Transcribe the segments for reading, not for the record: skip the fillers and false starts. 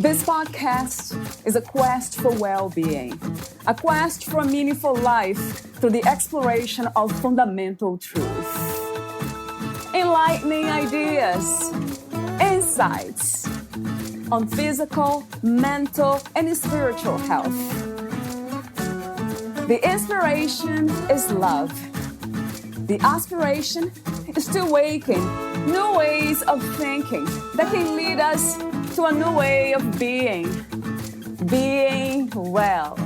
This podcast is a quest for well-being, a quest for a meaningful life through the exploration of fundamental truth. Enlightening ideas, insights on physical, mental, and spiritual health. The inspiration is love. The aspiration is to awaken new ways of thinking that can lead us to a new way of being well.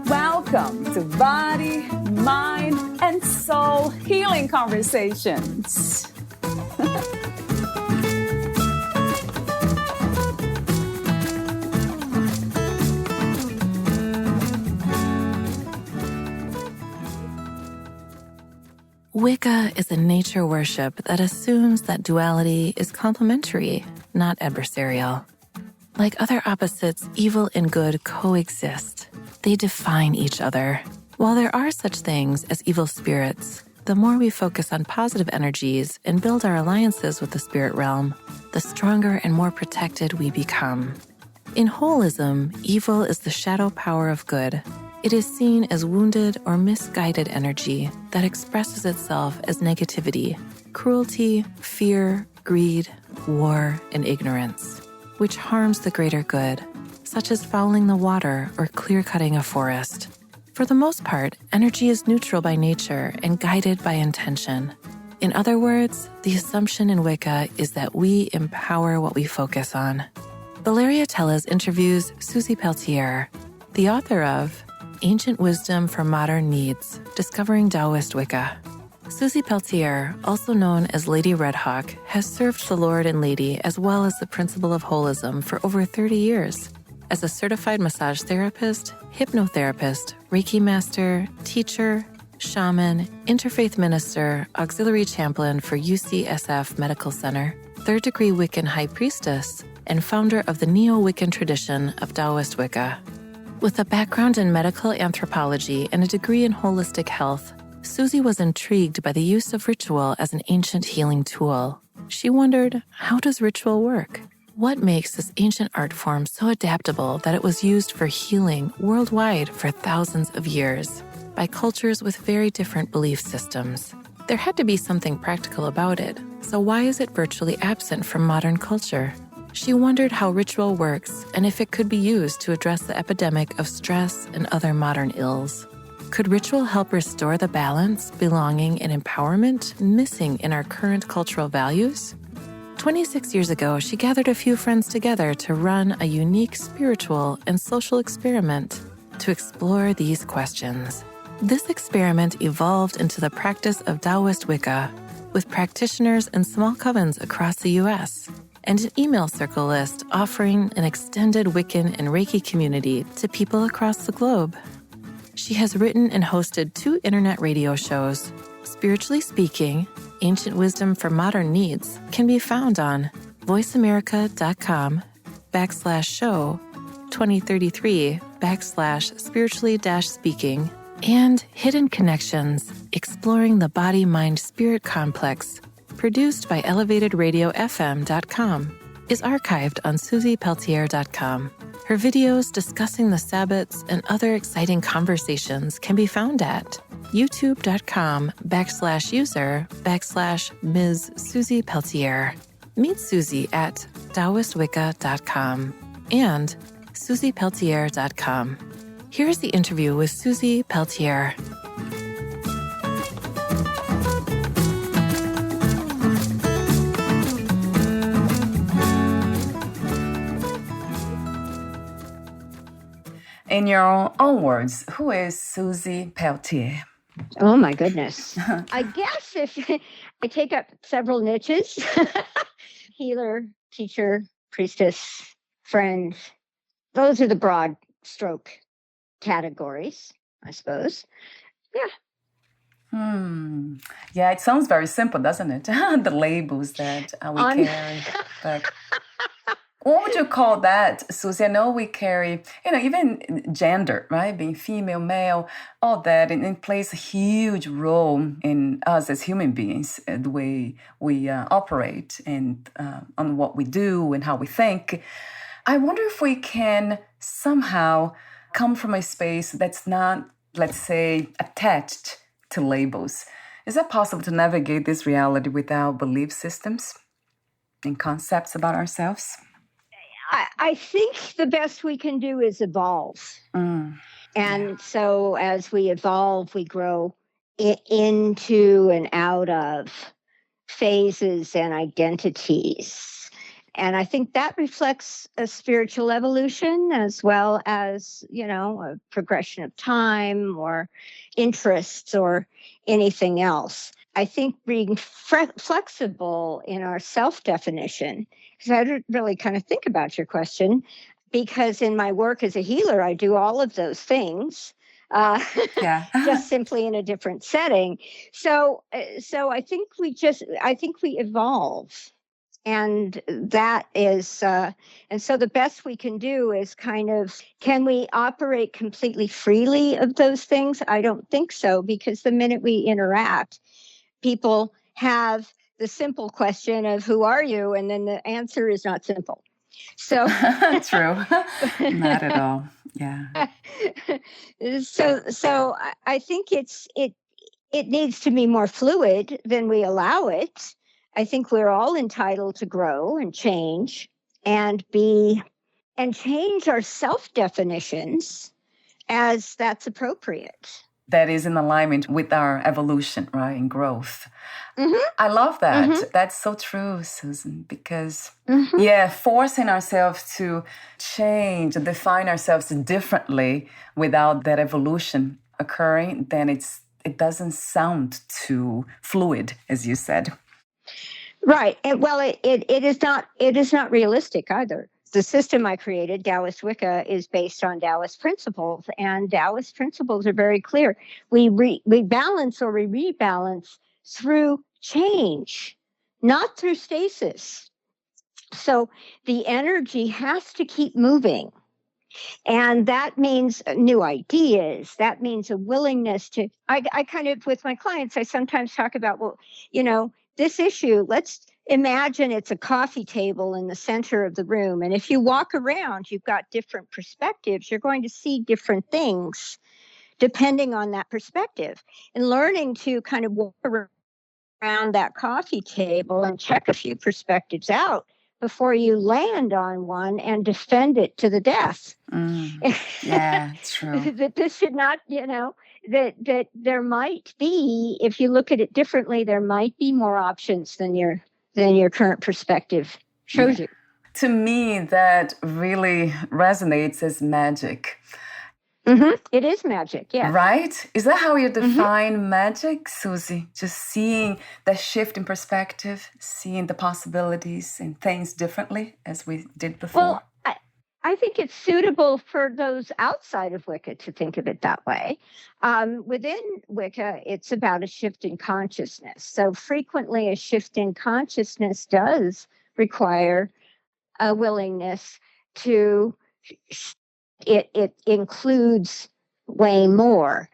Welcome to Body, Mind, and Soul Healing Conversations. Wicca is a nature worship that assumes that duality is complementary, not adversarial. Like other opposites, evil and good coexist. They define each other. While there are such things as evil spirits, the more we focus on positive energies and build our alliances with the spirit realm, the stronger and more protected we become. In wholism, evil is the shadow power of good. It is seen as wounded or misguided energy that expresses itself as negativity, cruelty, fear, greed, war, and ignorance, which harms the greater good, such as fouling the water or clear-cutting a forest. For the most part, energy is neutral by nature and guided by intention. In other words, the assumption in Wicca is that we empower what we focus on. Valeria Teles interviews Susie Peltier, the author of Ancient Wisdom for Modern Needs, Discovering Taoist Wicca. Susie Palmer, also known as Lady Redhawk, has served the Lord and Lady as well as the principle of holism for over 30 years. As a certified massage therapist, hypnotherapist, Reiki master, teacher, shaman, interfaith minister, auxiliary chaplain for UCSF Medical Center, third-degree Wiccan high priestess, and founder of the Neo-Wiccan tradition of Taoist Wicca. With a background in medical anthropology and a degree in holistic health, Susie was intrigued by the use of ritual as an ancient healing tool. She wondered, how does ritual work? What makes this ancient art form so adaptable that it was used for healing worldwide for thousands of years by cultures with very different belief systems? There had to be something practical about it, so why is it virtually absent from modern culture? She wondered how ritual works and if it could be used to address the epidemic of stress and other modern ills. Could ritual help restore the balance, belonging, and empowerment missing in our current cultural values? 26 years ago, she gathered a few friends together to run a unique spiritual and social experiment to explore these questions. This experiment evolved into the practice of Taoist Wicca, with practitioners in small covens across the U.S., and an email circle list offering an extended Wiccan and Reiki community to people across the globe. She has written and hosted 2 internet radio shows. Spiritually Speaking, Ancient Wisdom for Modern Needs can be found on voiceamerica.com/show 2033/spiritually-speaking and Hidden Connections, Exploring the Body-Mind-Spirit Complex, produced by elevatedRadioFM.com, is archived on SusiePeltier.com. Her videos discussing the Sabbats and other exciting conversations can be found at youtube.com/user/Ms. Susie Peltier. Meet Susie at TaoistWicca.com and SusiePeltier.com. Here's the interview with Susie Peltier. In your own words, who is Susie Peltier? Oh, my goodness. I guess if I take up several niches, healer, teacher, priestess, friend, those are the broad stroke categories, I suppose. Yeah. Yeah, it sounds very simple, doesn't it? The labels that we carry. But What would you call that, Susie? I know we carry, even gender, right? Being female, male, all that, and it plays a huge role in us as human beings, the way we operate and on what we do and how we think. I wonder if we can somehow come from a space that's not, let's say, attached to labels. Is it possible to navigate this reality without belief systems and concepts about ourselves? I think the best we can do is evolve. And so as we evolve, we grow into and out of phases and identities. And I think that reflects a spiritual evolution as well as, a progression of time or interests or anything else. I think being flexible in our self-definition, because I didn't really kind of think about your question, because in my work as a healer, I do all of those things. Just simply in a different setting. So I think we evolve, and that is, and so the best we can do is can we operate completely freely of those things? I don't think so, because the minute we interact, people have the simple question of who are you? And then the answer is not simple. So true. Not at all. Yeah. So I think it needs to be more fluid than we allow it. I think we're all entitled to grow and change and change our self-definitions as that's appropriate. That is in alignment with our evolution, right, and growth. I love that. That's so true, Susan, because, forcing ourselves to change, define ourselves differently without that evolution occurring, then it doesn't sound too fluid, as you said. Right. And well, it is not realistic either. The system I created, Taoist Wicca, is based on Taoist principles, and Taoist principles are very clear. We balance or we rebalance through change, not through stasis. So the energy has to keep moving. And that means new ideas. That means a willingness to, I kind of, with my clients, I sometimes talk about, this issue, let's imagine it's a coffee table in the center of the room. And if you walk around, you've got different perspectives. You're going to see different things depending on that perspective. And learning to kind of walk around that coffee table and check a few perspectives out before you land on one and defend it to the death. Yeah, true. That this should not, that there might be, if you look at it differently, there might be more options than your current perspective shows you. To me, that really resonates as magic. It is magic, yeah. Right? Is that how you define magic, Susie? Just seeing the shift in perspective, seeing the possibilities and things differently as we did before? Well, I think it's suitable for those outside of Wicca to think of it that way. Within Wicca, it's about a shift in consciousness. So frequently a shift in consciousness does require a willingness to, it includes way more,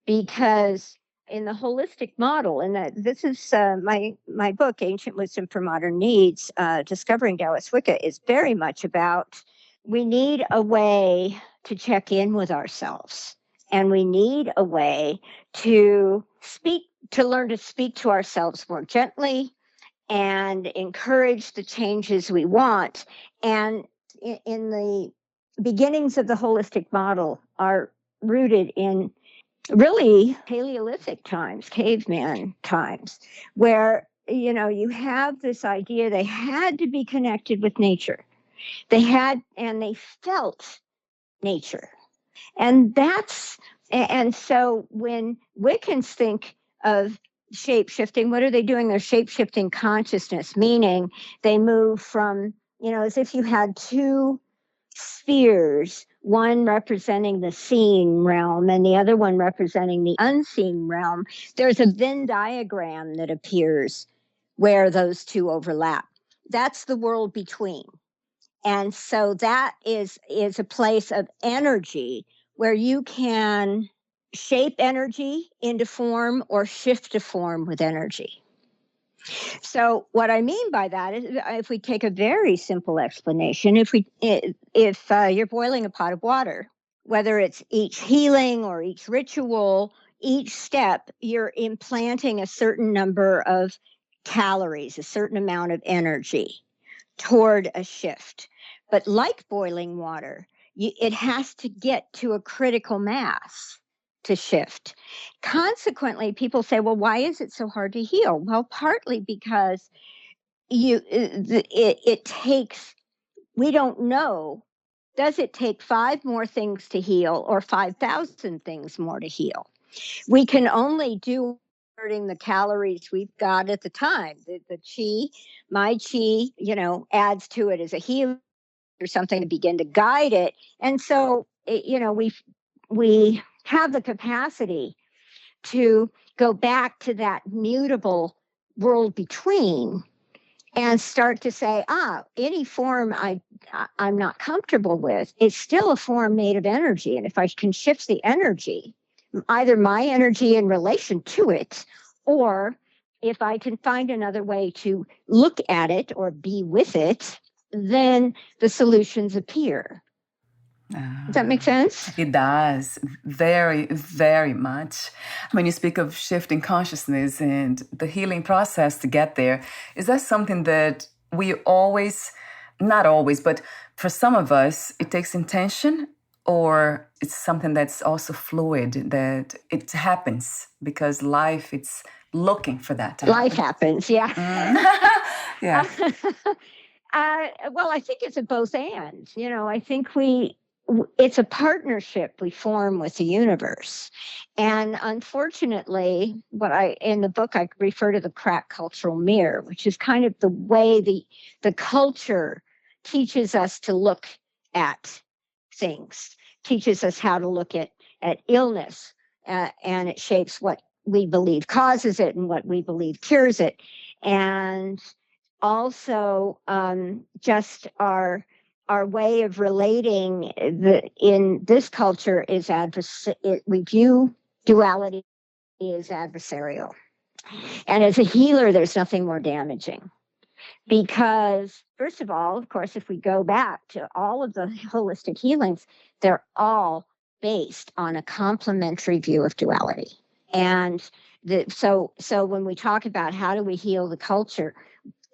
because in the holistic model, and this is my book, Ancient Wisdom for Modern Needs, Discovering Taoist Wicca, is very much about, we need a way to check in with ourselves, and we need a way to learn to speak to ourselves more gently and encourage the changes we want. And in the beginnings of the holistic model are rooted in really Paleolithic times, caveman times, where, you have this idea they had to be connected with nature. They felt nature. And so when Wiccans think of shape-shifting, what are they doing? They're shape-shifting consciousness, meaning they move from, as if you had two spheres, one representing the seen realm and the other one representing the unseen realm. There's a Venn diagram that appears where those two overlap. That's the world between. And so that is a place of energy where you can shape energy into form or shift to form with energy. So what I mean by that is, if we take a very simple explanation, if you're boiling a pot of water, whether it's each healing or each ritual, each step, you're implanting a certain number of calories, a certain amount of energy toward a shift. But like boiling water, it has to get to a critical mass to shift. Consequently, people say, well, why is it so hard to heal? Well, partly because it takes, we don't know, does it take 5 more things to heal or 5,000 things more to heal? We can only do the calories we've got at the time. The chi, my chi, adds to it as a healer or something to begin to guide it. And so, we have the capacity to go back to that mutable world between and start to say, any form I'm not comfortable with, it's still a form made of energy. And if I can shift the energy, either my energy in relation to it, or if I can find another way to look at it or be with it, then the solutions appear. Does that make sense? It does, very, very much. When you speak of shifting consciousness and the healing process to get there, is that something that we always, not always, but for some of us, it takes intention, or it's something that's also fluid, that it happens because life, it's looking for that to happen? Life happens, yeah. Yeah. Well, I think it's a both and. I think it's a partnership we form with the universe. And unfortunately, in the book, I refer to the cracked cultural mirror, which is kind of the way the culture teaches us to look at things, teaches us how to look at illness, and it shapes what we believe causes it and what we believe cures it. And also just our way of relating in this culture is we view duality as adversarial. And as a healer, there's nothing more damaging. Because, first of all, of course, if we go back to all of the holistic healings, they're all based on a complementary view of duality. And so when we talk about how do we heal the culture,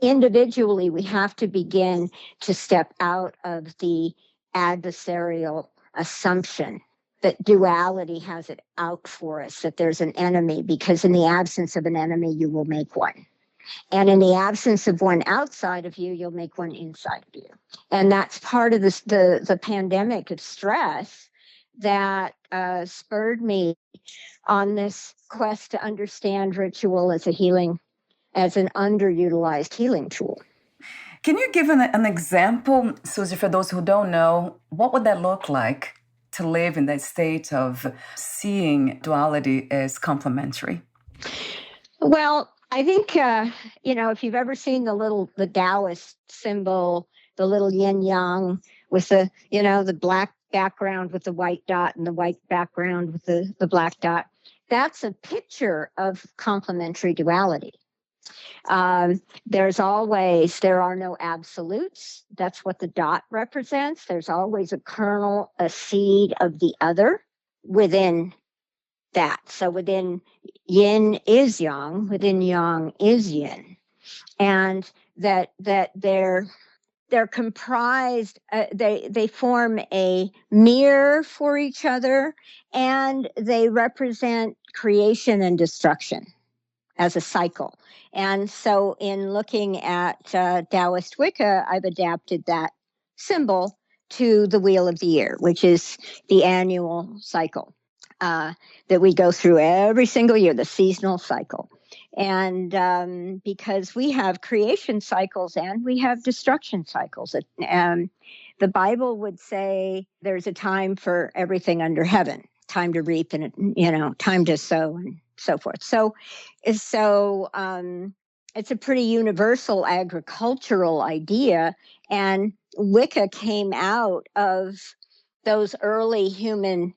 individually, we have to begin to step out of the adversarial assumption that duality has it out for us, that there's an enemy, because in the absence of an enemy, you will make one. And in the absence of one outside of you, you'll make one inside of you. And that's part of the pandemic of stress that spurred me on this quest to understand ritual as an underutilized healing tool. Can you give an example, Suzy, for those who don't know, what would that look like to live in that state of seeing duality as complementary? Well, I think, if you've ever seen the Taoist symbol, the little yin yang with the black background with the white dot and the white background with the black dot, that's a picture of complementary duality. There are no absolutes. That's what the dot represents. There's always a kernel, a seed of the other within that. So within yin is yang, within yang is yin. And that they're comprised, they form a mirror for each other, and they represent creation and destruction as a cycle. And so in looking at Taoist Wicca, I've adapted that symbol to the Wheel of the Year, which is the annual cycle that we go through every single year, the seasonal cycle. And because we have creation cycles and we have destruction cycles. The Bible would say there's a time for everything under heaven, time to reap and, time to sow and so forth. So it's a pretty universal agricultural idea. And Wicca came out of those early human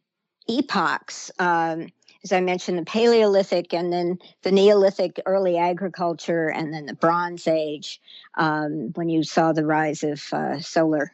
epochs. As I mentioned, the Paleolithic, and then the Neolithic, early agriculture, and then the Bronze Age, when you saw the rise of solar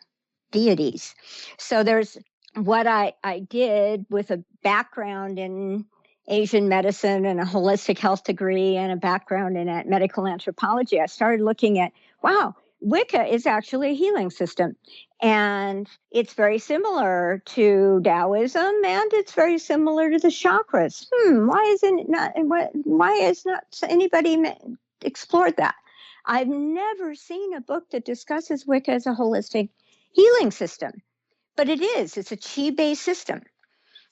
deities. So there's what I did with a background in Asian medicine and a holistic health degree and a background in medical anthropology. I started looking at, wow, Wicca is actually a healing system. And it's very similar to Taoism, and it's very similar to the chakras. Why is not anybody explored that? I've never seen a book that discusses Wicca as a holistic healing system, but it is. It's a chi-based system.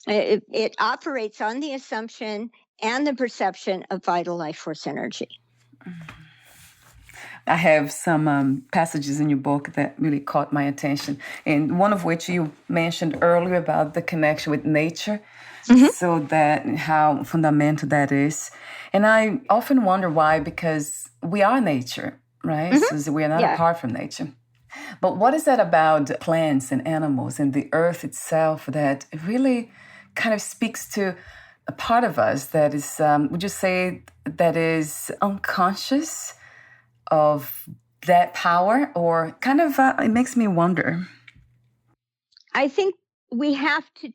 It operates on the assumption and the perception of vital life force energy. I have some passages in your book that really caught my attention, and one of which you mentioned earlier about the connection with nature, so that how fundamental that is. And I often wonder why, because we are nature, right? So we are not apart from nature. But what is that about plants and animals and the earth itself that really kind of speaks to a part of us that is, would you say, that is unconscious of that power, or kind of, it makes me wonder? I think we have to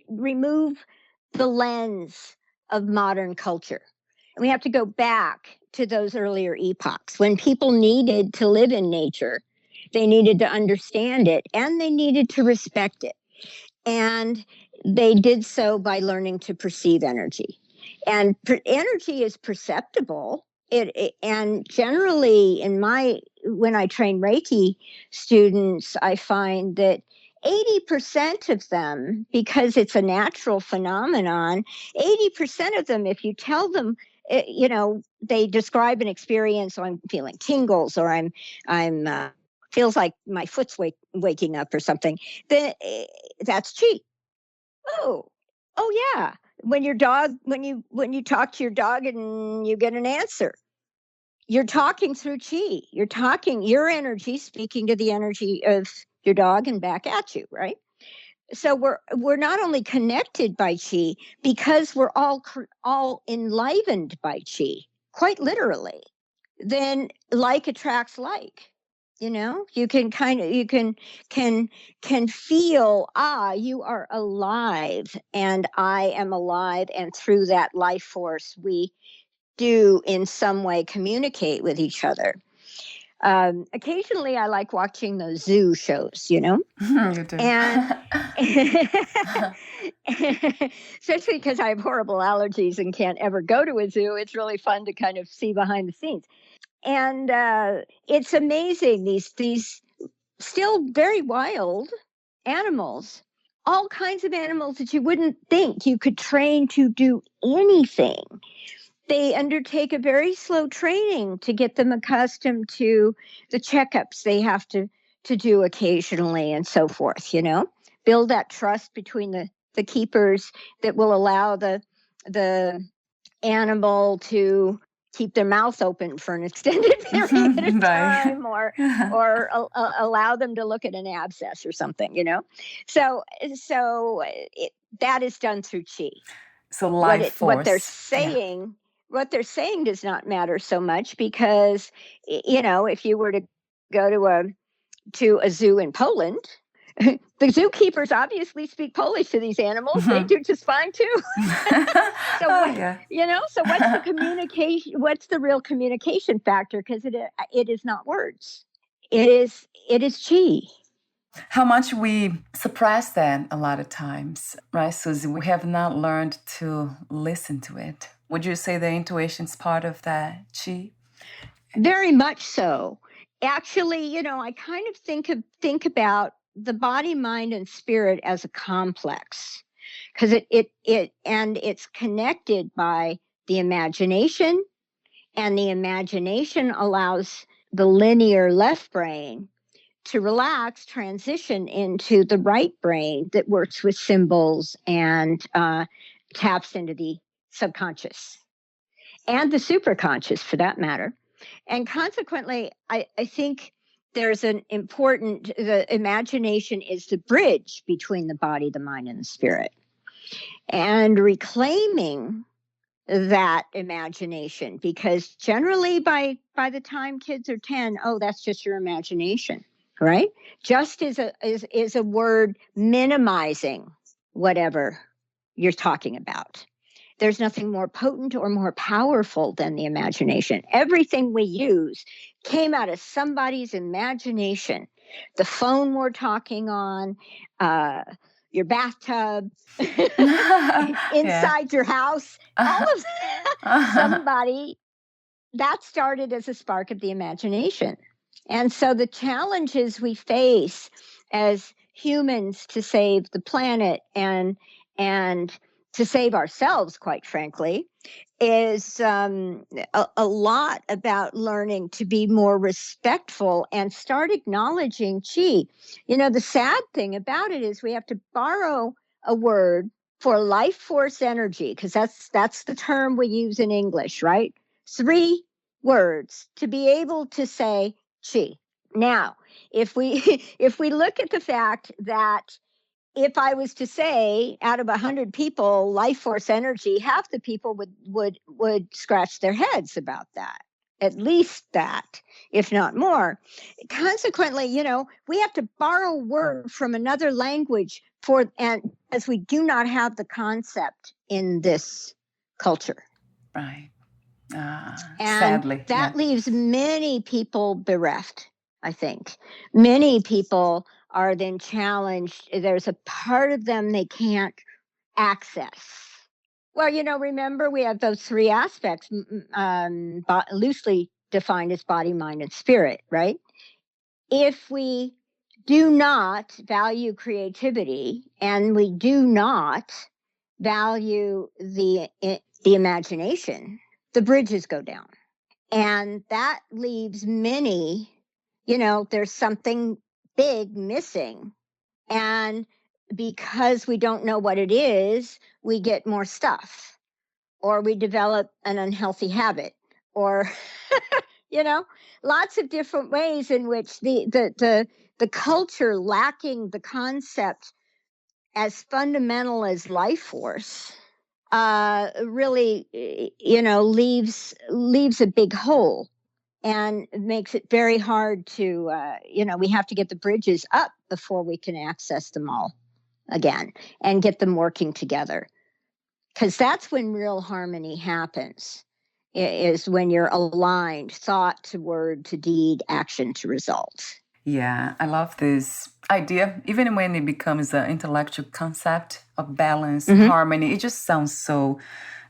remove the lens of modern culture. And we have to go back to those earlier epochs when people needed to live in nature. They needed to understand it, and they needed to respect it. And they did so by learning to perceive energy. And energy is perceptible. And generally, when I train Reiki students, I find that 80% of them, because it's a natural phenomenon, 80% of them, if you tell them, they describe an experience, so I'm feeling tingles, or I'm feels like my foot's waking up or something, then that's chi. Oh yeah. When you talk to your dog and you get an answer, you're talking through chi. You're talking your energy speaking to the energy of your dog and back at you, right? So we're not only connected by chi, because we're all enlivened by chi, quite literally. Then like attracts like. You can feel, you are alive and I am alive, and through that life force we do in some way communicate with each other. Occasionally I like watching those zoo shows, You do. and especially because I have horrible allergies and can't ever go to a zoo. It's really fun to kind of see behind the scenes. And it's amazing, these still very wild animals, all kinds of animals that you wouldn't think you could train to do anything. They undertake a very slow training to get them accustomed to the checkups they have to do occasionally and so forth, build that trust between the keepers that will allow the animal to keep their mouth open for an extended period of time, or allow them to look at an abscess or something, So that is done through chi. So life force. What they're saying does not matter so much, because, if you were to go to a zoo in Poland, the zookeepers obviously speak Polish to these animals. They do just fine too. So what's the communication? What's the real communication factor? Because it is not words. It is chi. How much we suppress that a lot of times, right, Suzy? We have not learned to listen to it. Would you say the intuition's part of that chi? Very much so. Actually, I kind of think about the body, mind, and spirit as a complex, because it's connected by the imagination, and the imagination allows the linear left brain to relax, transition into the right brain that works with symbols and taps into the subconscious and the superconscious, for that matter. And consequently, I think there's the imagination is the bridge between the body, the mind, and the spirit. And reclaiming that imagination, because generally by the time kids are 10, oh, that's just your imagination, right? Just is a word minimizing whatever you're talking about. There's nothing more potent or more powerful than the imagination. Everything we use came out of somebody's imagination. The phone we're talking on, your bathtub, inside your house, all of that. Somebody, that started as a spark of the imagination. And so the challenges we face as humans to save the planet and to save ourselves, quite frankly, is a lot about learning to be more respectful and start acknowledging, gee, the sad thing about it is we have to borrow a word for life force energy, because that's the term we use in English, right? 3 words to be able to say chi. Now, if we look at the fact that if I was to say out of 100 people, life force energy, half the people would scratch their heads about that. At least that, if not more. Consequently, we have to borrow a word from another language and as we do not have the concept in this culture. Right. And Sadly. that leaves many people bereft, I think. Many people are then challenged. There's a part of them they can't access. Well, remember we have those 3 aspects, loosely defined as body, mind, and spirit, right? If we do not value creativity and we do not value the imagination, the bridges go down. And that leaves many, there's something big missing. And because we don't know what it is, we get more stuff, or we develop an unhealthy habit, or, lots of different ways in which the culture lacking the concept as fundamental as life force really, leaves a big hole and makes it very hard to, we have to get the bridges up before we can access them all again and get them working together. Because that's when real harmony happens, is when you're aligned, thought to word to deed, action to result. Yeah, I love this idea. Even when it becomes an intellectual concept of balance, harmony, it just sounds so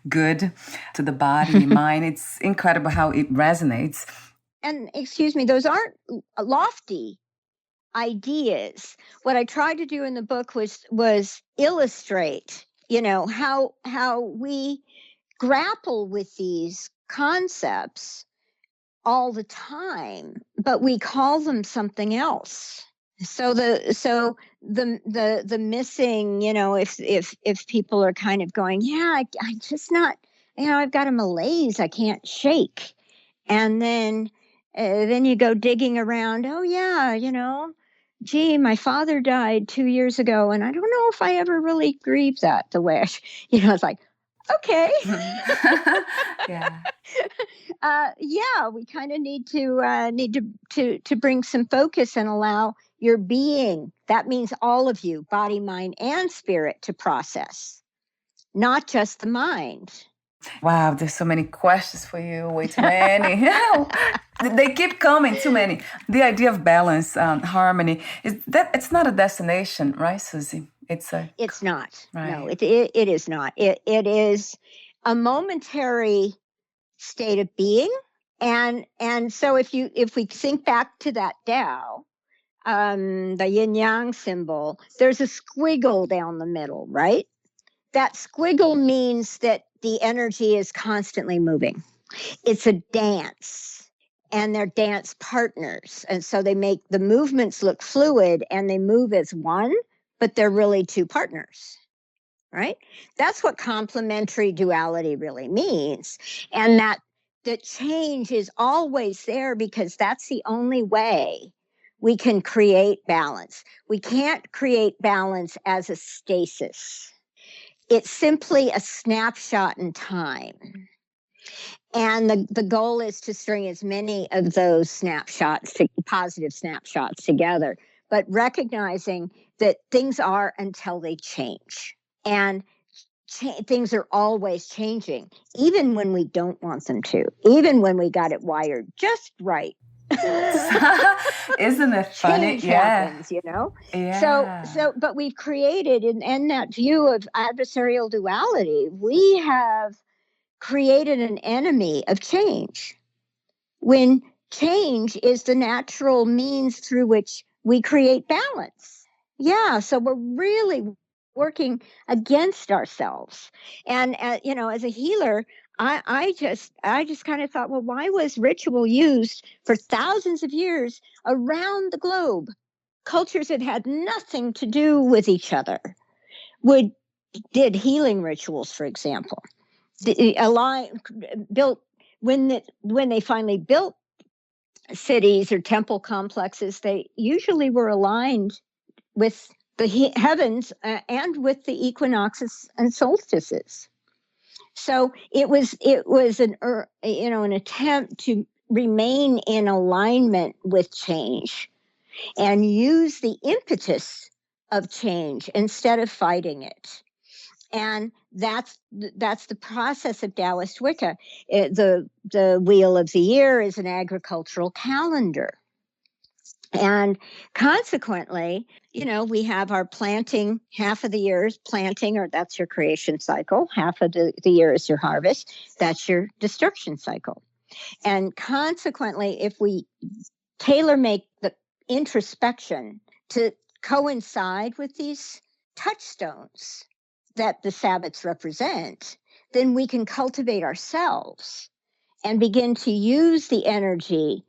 good to the body, mind. It's incredible how it resonates. And excuse me, those aren't lofty ideas. What I tried to do in the book was illustrate, how we grapple with these concepts all the time, but we call them something else. So the missing, if people are kind of going, yeah, I'm just not, I've got a malaise I can't shake, and then you go digging around. Oh yeah, gee, my father died 2 years ago, and I don't know if I ever really grieved that the way it's like, okay. Yeah. We kind of need to bring some focus and allow your being, that means all of you, body, mind, and spirit, to process, not just the mind. Wow, there's so many questions for you, way too many. They keep coming, too many. The idea of balance, harmony, it's not a destination, right, Suzy? It's not. Right. No, it is not. It is a momentary state of being. And so if we think back to that Tao, the yin yang symbol, there's a squiggle down the middle, right? That squiggle means that the energy is constantly moving. It's a dance, and they're dance partners. And so they make the movements look fluid and they move as one, but they're really 2 partners, right? That's what complementary duality really means. And that change is always there, because that's the only way we can create balance. We can't create balance as a stasis. It's simply a snapshot in time. And the goal is to string as many of those snapshots, positive snapshots together, but recognizing that things are until they change. And things are always changing, even when we don't want them to, even when we got it wired just right. Isn't it funny? Change happens, Yeah. But we've created in that view of adversarial duality, we have created an enemy of change, when change is the natural means through which we create balance. Yeah, so we're really working against ourselves. And as a healer, I just kind of thought, well, why was ritual used for thousands of years around the globe? Cultures that had nothing to do with each other did healing rituals, for example. Built when they finally built cities or temple complexes, they usually were aligned with the heavens and with the equinoxes and solstices. So it was an attempt to remain in alignment with change and use the impetus of change instead of fighting it. And that's the process of Taoist Wicca. The wheel of the year is an agricultural calendar. And consequently, we have our planting, half of the year is planting, or that's your creation cycle. Half of the year is your harvest. That's your destruction cycle. And consequently, if we tailor make the introspection to coincide with these touchstones that the Sabbats represent, then we can cultivate ourselves and begin to use the energy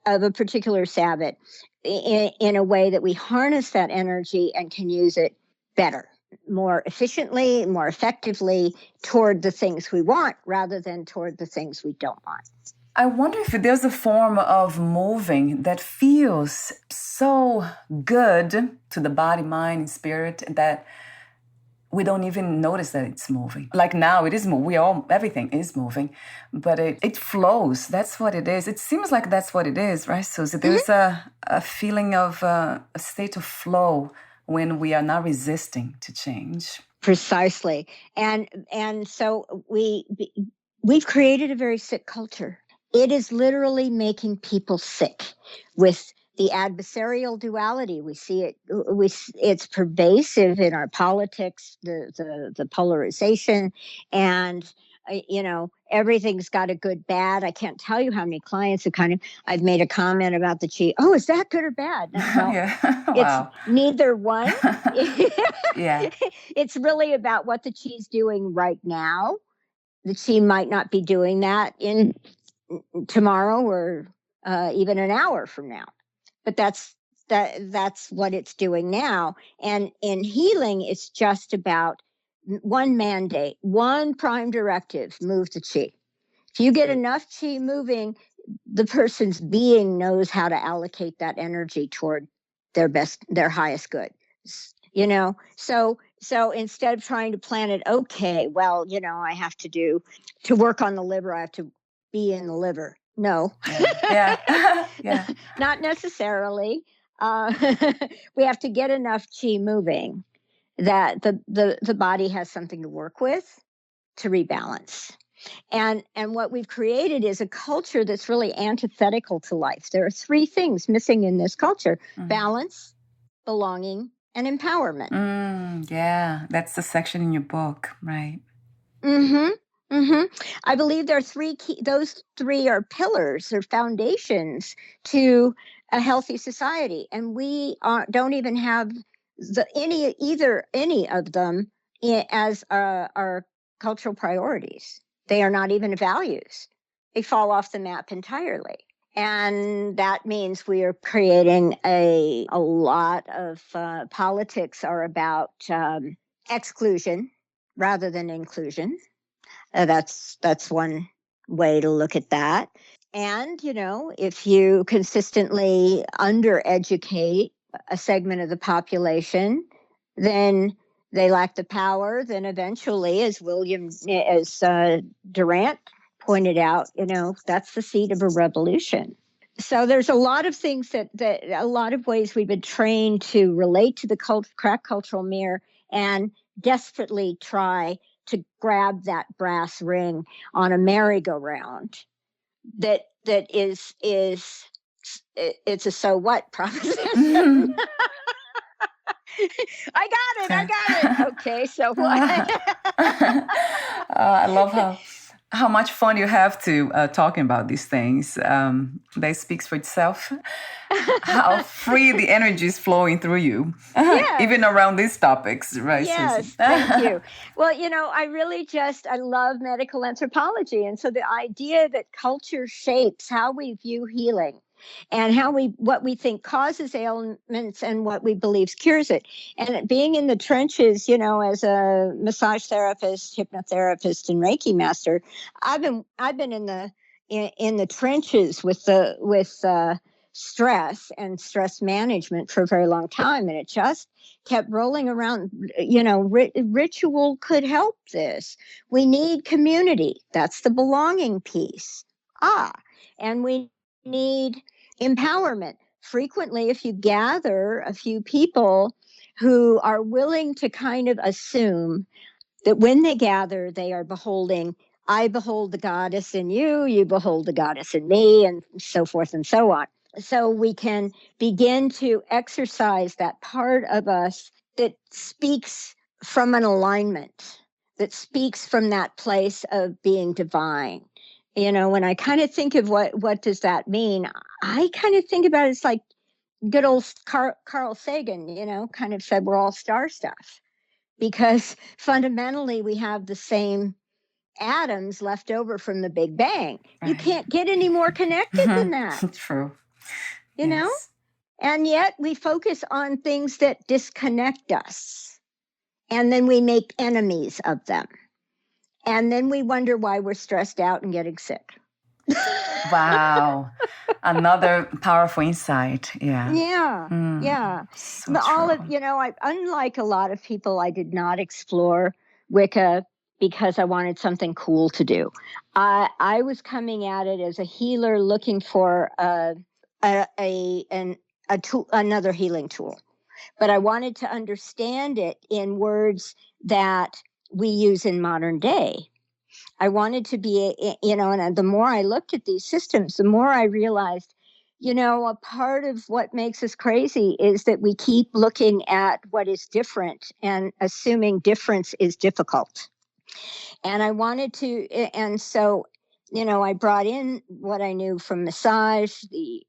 of a particular Sabbat in a way that we harness that energy and can use it better, more efficiently, more effectively toward the things we want rather than toward the things we don't want. I wonder if there's a form of moving that feels so good to the body, mind, and spirit that we don't even notice that it's moving. Like now it is moving. Everything is moving, but it flows. That's what it is. It seems like that's what it is, right, Suzy? There's a feeling of a state of flow when we are not resisting to change. Precisely. And so we've created a very sick culture. It is literally making people sick with the adversarial duality. We see it. It's pervasive in our politics, the polarization, and everything's got a good, bad. I can't tell you how many clients have I've made a comment about the chi. Oh, is that good or bad? Well, yeah. Wow. It's neither one. Yeah. It's really about what the chi's doing right now. The chi might not be doing that in tomorrow or even an hour from now. But that's what it's doing now. And in healing, it's just about one mandate, one prime directive: move the chi. If you get enough chi moving, the person's being knows how to allocate that energy toward their highest good. So instead of trying to plan it, okay, well, I have to work on the liver, I have to be in the liver. No. Yeah. Yeah. Not necessarily. We have to get enough chi moving that the body has something to work with to rebalance. And what we've created is a culture that's really antithetical to life. There are three things missing in this culture: balance, belonging, and empowerment. Yeah, that's the section in your book, right? I believe there are those three are pillars or foundations to a healthy society. And we don't even have any of them as our cultural priorities. They are not even values. They fall off the map entirely. And that means we are creating a lot of politics are about exclusion rather than inclusion. That's one way to look at that. And, if you consistently undereducate a segment of the population, then they lack the power. Then eventually, as Durant pointed out, that's the seed of a revolution. So there's a lot of things that a lot of ways we've been trained to relate to the crack cultural mirror and desperately try to grab that brass ring on a merry-go-round that is it's a so what proposition. I got it. Okay, so what? I love how much fun you have to talking about these things. That speaks for itself. How free the energy is flowing through you, Yes. even around these topics, right? Yes, Susie? thank you. Well, I love medical anthropology. And so the idea that culture shapes how we view healing and what we think causes ailments and what we believe cures it. And being in the trenches, as a massage therapist, hypnotherapist, and Reiki master, I've been in the trenches with stress and stress management for a very long time, and it just kept rolling around. Ritual could help this. We need community. That's the belonging piece. And we need empowerment. Frequently, if you gather a few people who are willing to kind of assume that when they gather, they are beholding, I behold the goddess in you, you behold the goddess in me, and so forth and so on. So we can begin to exercise that part of us that speaks from an alignment, that speaks from that place of being divine. When I kind of think of what does that mean, I kind of think about it's like good old Carl Sagan, kind of said we're all star stuff, because fundamentally we have the same atoms left over from the Big Bang. Right. You can't get any more connected than that. True. You know? And yet we focus on things that disconnect us. And then we make enemies of them. And then we wonder why we're stressed out and getting sick. Wow. Another powerful insight. Yeah. Yeah. So unlike a lot of people, I did not explore Wicca because I wanted something cool to do. I was coming at it as a healer looking for another healing tool. But I wanted to understand it in words that we use in modern day. I wanted to be, and the more I looked at these systems, the more I realized, a part of what makes us crazy is that we keep looking at what is different and assuming difference is difficult. And I wanted to, and so, I brought in what I knew from massage, the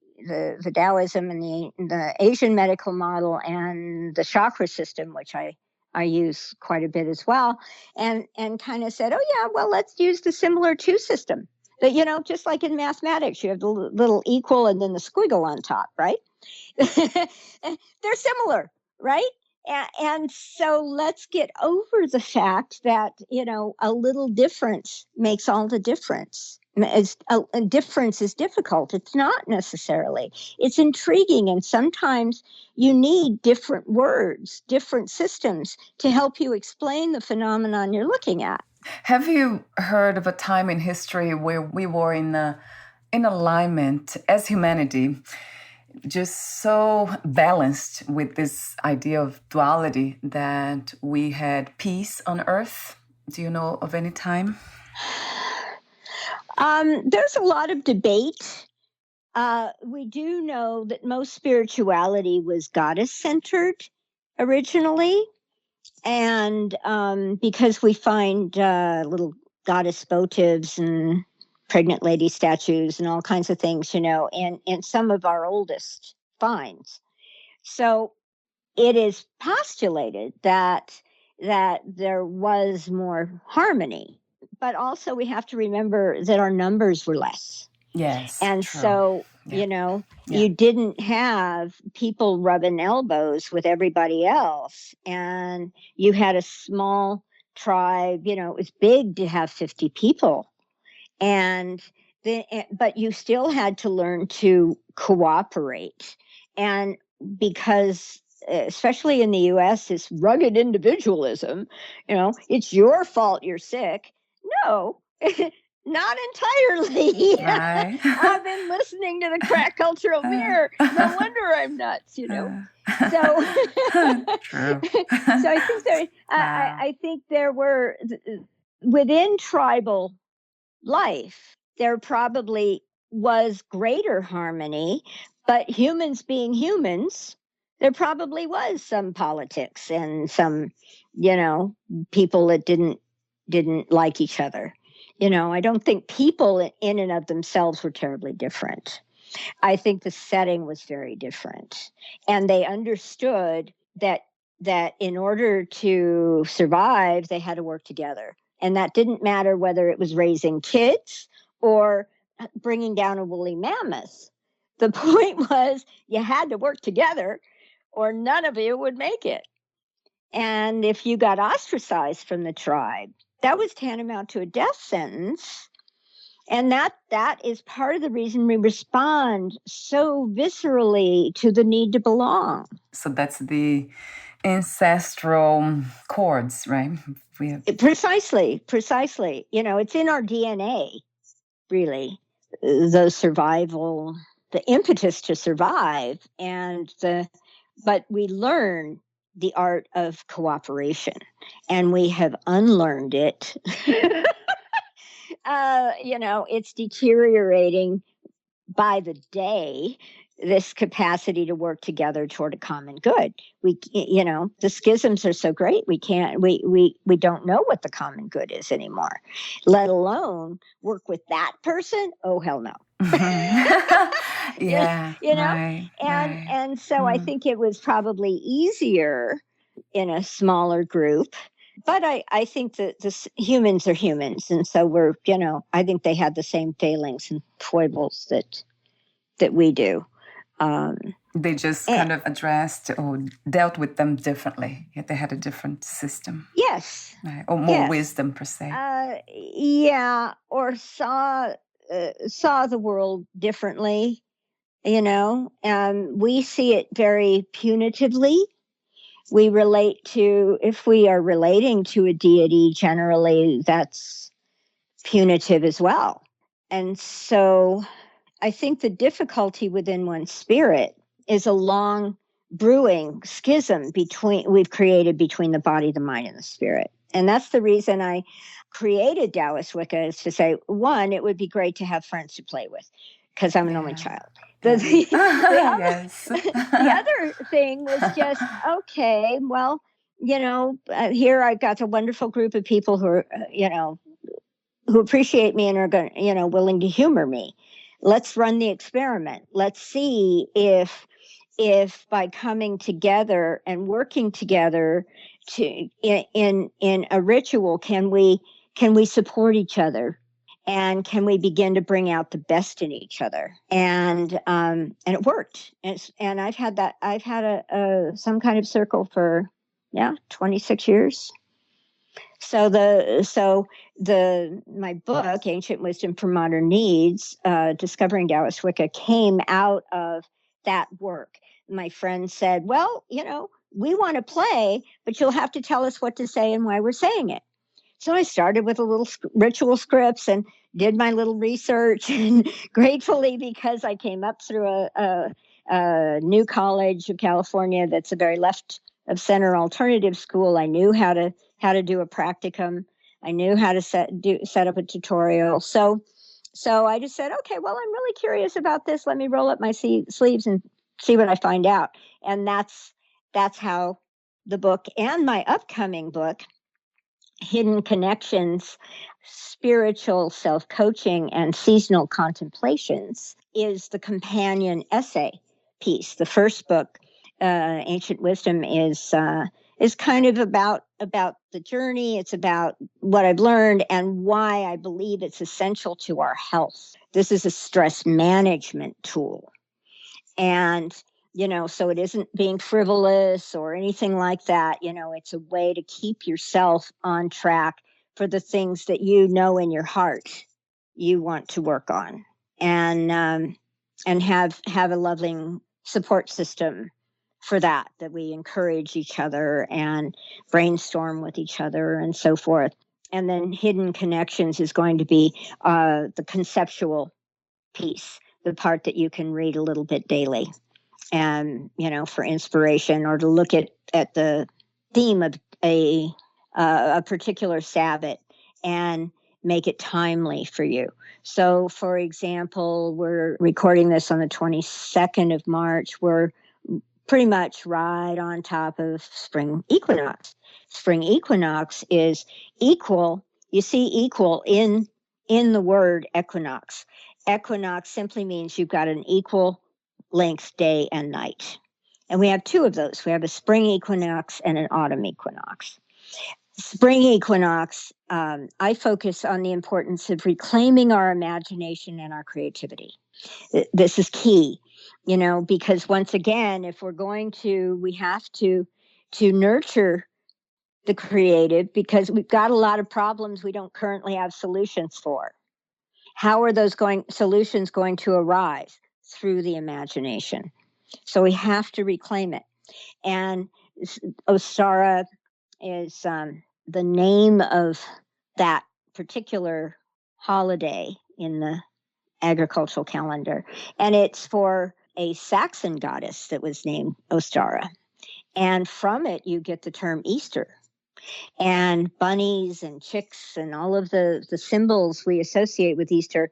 Taoism and the Asian medical model and the chakra system, which I use quite a bit as well, and kind of said, oh yeah, well, let's use the similar two system. That, just like in mathematics, you have the little equal and then the squiggle on top, right? They're similar, right? And so let's get over the fact that, a little difference makes all the difference. A difference is difficult. It's not necessarily. It's intriguing. And sometimes you need different words, different systems to help you explain the phenomenon you're looking at. Have you heard of a time in history where we were in alignment as humanity, just so balanced with this idea of duality that we had peace on earth? Do you know of any time? There's a lot of debate. We do know that most spirituality was goddess-centered originally. And because we find little goddess votives and pregnant lady statues and all kinds of things, in some of our oldest finds. So it is postulated that there was more harmony, but also we have to remember that our numbers were less. Yes. And true. so, you didn't have people rubbing elbows with everybody else. And you had a small tribe, it was big to have 50 people. And but you still had to learn to cooperate. And because, especially in the US, this rugged individualism, it's your fault you're sick. No, not entirely. Right. I've been listening to the crack cultural mirror. No wonder I'm nuts, So, True. so I think Wow. I think there were within tribal life, there probably was greater harmony, but humans being humans, there probably was some politics and some, people that didn't like each other. I don't think people in and of themselves were terribly different. I think the setting was very different, and they understood that in order to survive, they had to work together. And that didn't matter whether it was raising kids or bringing down a woolly mammoth. The point was you had to work together or none of you would make it. And if you got ostracized from the tribe, that was tantamount to a death sentence. And that is part of the reason we respond so viscerally to the need to belong. So that's the ancestral chords, right? Precisely. It's in our DNA, really. The survival, the impetus to survive, but we learn the art of cooperation, and we have unlearned it. It's deteriorating by the day, this capacity to work together toward a common good. The schisms are so great, we don't know what the common good is anymore, let alone work with that person. Oh, hell no. Yeah. Right, and so I think it was probably easier in a smaller group. But I think that humans are humans. And so I think they had the same failings and foibles that we do. They just kind of addressed or dealt with them differently. Yet they had a different system. Yes. Right. Or more wisdom, per se. Or saw the world differently, we see it very punitively. We relate to, if we are relating to a deity, generally that's punitive as well. And so I think the difficulty within one's spirit is a long brewing schism we've created between the body, the mind, and the spirit. And that's the reason I created Taoist Wicca, is to say, one, it would be great to have friends to play with, because I'm an only child. The other thing was just, okay, well, here I've got a wonderful group of people who are, who appreciate me and are going, willing to humor me. Let's run the experiment. Let's see if by coming together and working together in a ritual, can we support each other, and can we begin to bring out the best in each other? And it worked. And I've had a some kind of circle for 26 years. So my book, Ancient Wisdom for Modern Needs, Discovering Taoist Wicca, came out of that work. My friend said, well, we want to play, but you'll have to tell us what to say and why we're saying it. So I started with a little ritual scripts and did my little research, and gratefully, because I came up through a new college of California that's a very left of center alternative school, I knew how to do a practicum. I knew how to set up a tutorial. So I just said, okay, well, I'm really curious about this. Let me roll up my sleeves and see what I find out. And that's how the book and my upcoming book, Hidden Connections, Spiritual Self-Coaching and Seasonal Contemplations, is the companion essay piece. The first book, Ancient Wisdom, is kind of about the journey. It's about what I've learned and why I believe it's essential to our health. This is a stress management tool. And so it isn't being frivolous or anything like that. It's a way to keep yourself on track for the things that in your heart, you want to work on, and have a loving support system for that we encourage each other and brainstorm with each other and so forth. And then hidden connections is going to be the conceptual piece, the part that you can read a little bit daily, and for inspiration, or to look at the theme of a particular Sabbath and make it timely for you. So, for example, we're recording this on the 22nd of March. We're pretty much right on top of spring equinox. Spring equinox is equal. You see equal in the word equinox. Equinox simply means you've got an equal length day and night. And we have two of those. We have a spring equinox and an autumn equinox. Spring equinox, I focus on the importance of reclaiming our imagination and our creativity. This is key, because once again, if we're going to, we have to nurture the creative, because we've got a lot of problems we don't currently have solutions for. How are those solutions going to arise? Through the imagination. So we have to reclaim it. And Ostara is the name of that particular holiday in the agricultural calendar. And it's for a Saxon goddess that was named Ostara. And from it, you get the term Easter. And bunnies and chicks and all of the symbols we associate with Easter,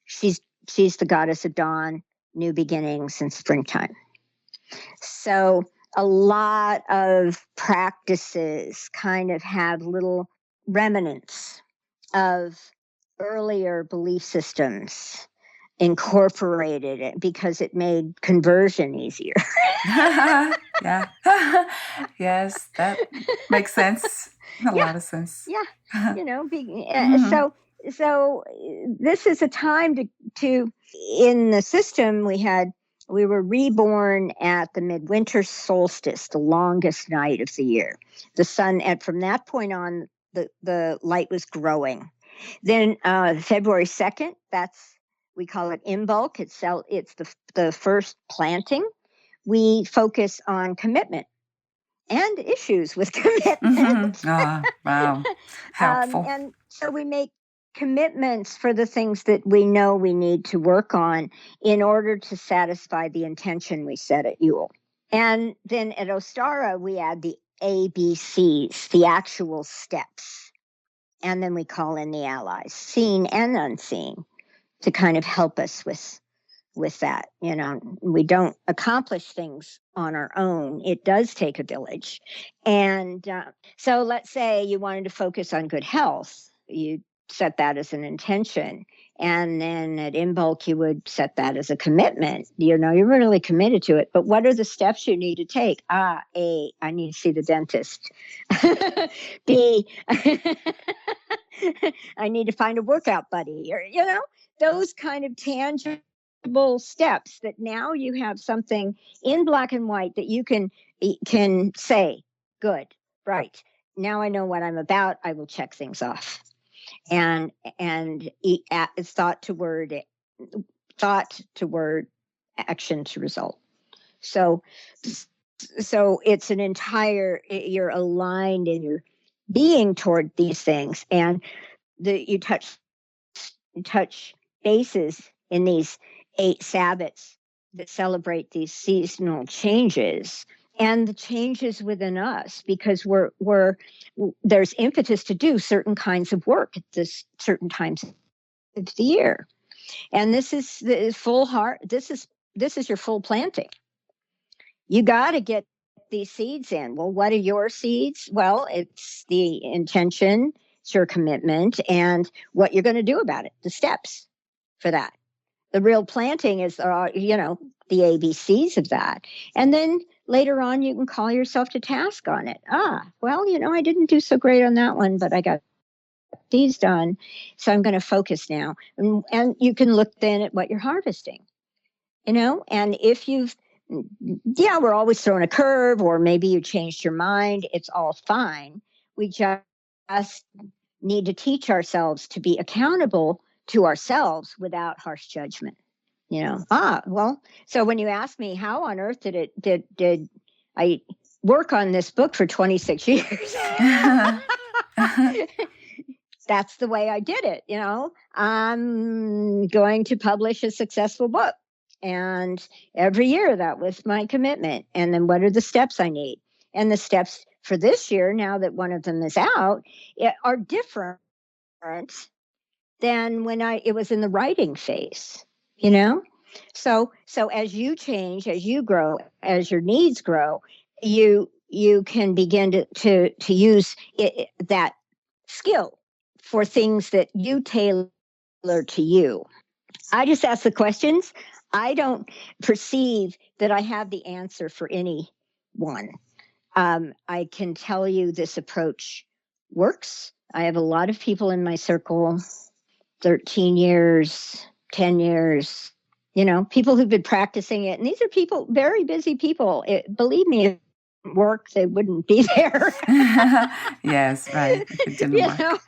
she's the goddess of dawn, new beginnings, and springtime. So a lot of practices kind of have little remnants of earlier belief systems incorporated it because it made conversion easier. Yeah. Yes, that makes sense. A lot of sense. Yeah. So this is a time to in the system we were reborn at the midwinter solstice, the longest night of the year. The sun, and from that point on, the light was growing. Then February 2nd, we call it Imbolc. It's the first planting. We focus on commitment and issues with commitment. Mm-hmm. Wow. Helpful. And so we make commitments for the things that we know we need to work on in order to satisfy the intention we set at Yule. And then at Ostara, we add the ABCs, the actual steps. And then we call in the allies, seen and unseen, to kind of help us with that. We don't accomplish things on our own. It does take a village. And so let's say you wanted to focus on good health. You set that as an intention. And then at Imbolc, you would set that as a commitment. You're really committed to it. But what are the steps you need to take? A, I need to see the dentist. B, I need to find a workout buddy. Or, those kind of tangible steps that now you have something in black and white that you can say, good, right. Now I know what I'm about. I will check things off. And it's thought to word, action to result. So it's an entire, you're aligned in your being toward these things, and you touch bases in these 8 Sabbaths that celebrate these seasonal changes and the changes within us, because there's impetus to do certain kinds of work at certain times of the year. And this is the full heart. This is your full planting. You got to get these seeds in. Well, what are your seeds? Well, it's the intention, it's your commitment, and what you're going to do about it, the steps for that. The real planting is, the ABCs of that. And then later on, you can call yourself to task on it. I didn't do so great on that one, but I got these done. So I'm going to focus now. And you can look then at what you're harvesting, and if we're always throwing a curve, or maybe you changed your mind. It's all fine. We just need to teach ourselves to be accountable to ourselves without harsh judgment. So when you ask me how on earth did I work on this book for 26 years? That's the way I did it. I'm going to publish a successful book. And every year that was my commitment. And then what are the steps I need? And the steps for this year, now that one of them is out, are different than when it was in the writing phase, So as you change, as you grow, as your needs grow, you can begin to use that skill for things that you tailor to you. I just ask the questions. I don't perceive that I have the answer for anyone. I can tell you this approach works. I have a lot of people in my circle, 13 years, 10 years, people who've been practicing it. And these are people, very busy people. Believe me, if it worked, they wouldn't be there. Yes, right. It didn't work.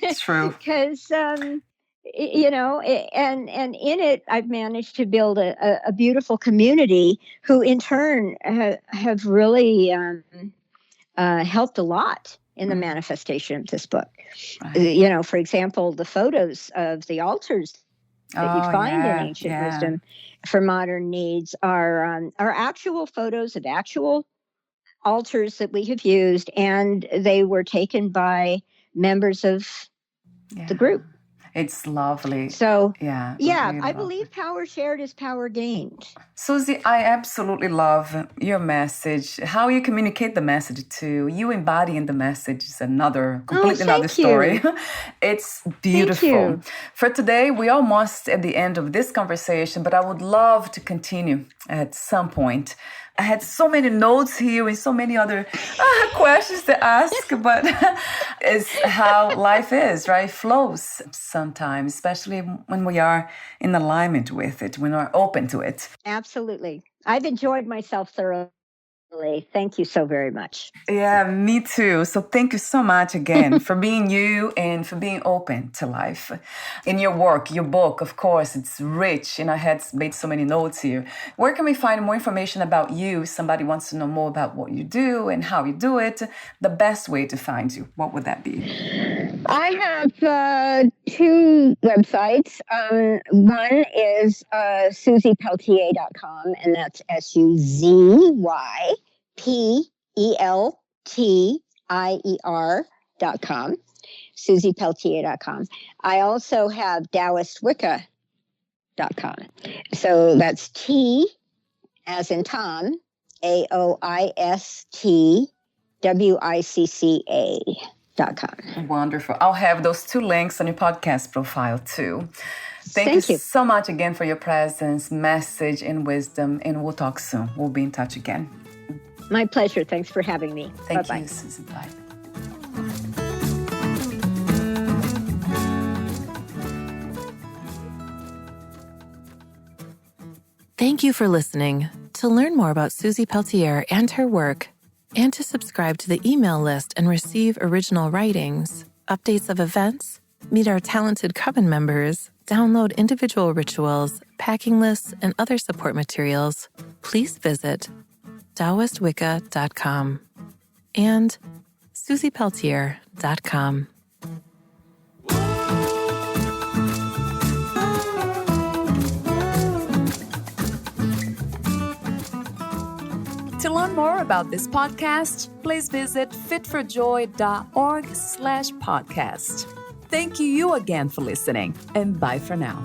It's true. Because, and in it, I've managed to build a beautiful community who in turn have really helped a lot in the manifestation of this book. Right. For example, the photos of the altars that you find in ancient wisdom for modern needs are actual photos of actual altars that we have used, and they were taken by members of the group. It's lovely. So, really I believe power shared is power gained. Suzy, I absolutely love your message. How you communicate the message too. You embodying the message is completely another story. It's beautiful. For today, we're almost at the end of this conversation, but I would love to continue at some point. I had so many notes here and so many other questions to ask, but it's how life is, right? Flows sometimes, especially when we are in alignment with it, when we're open to it. Absolutely. I've enjoyed myself thoroughly. Thank you so very much. Yeah, me too. So thank you so much again for being you and for being open to life. In your work, your book, of course, it's rich, and I had made so many notes here. Where can we find more information about you? Somebody wants to know more about what you do and how you do it. The best way to find you, what would that be? I have two websites. One is SuzyPeltier.com, and that's SuzyPeltier.com, SuzyPeltier.com. I also have Taoist Wicca.com. So that's T as in Tom, AOISTWICCA.com. Wonderful. I'll have those two links on your podcast profile too. Thank you so much again for your presence, message, and wisdom. And we'll talk soon. We'll be in touch again. My pleasure. Thanks for having me. Thank Bye-bye. you, Suzy. Bye. Thank you for listening. To learn more about Suzy Peltier and her work, and to subscribe to the email list and receive original writings, updates of events, meet our talented coven members, download individual rituals, packing lists, and other support materials, please visit TaoistWicca.com and SuzyPeltier.com. To learn more about this podcast, please visit fitforjoy.org/podcast. Thank you again for listening, and bye for now.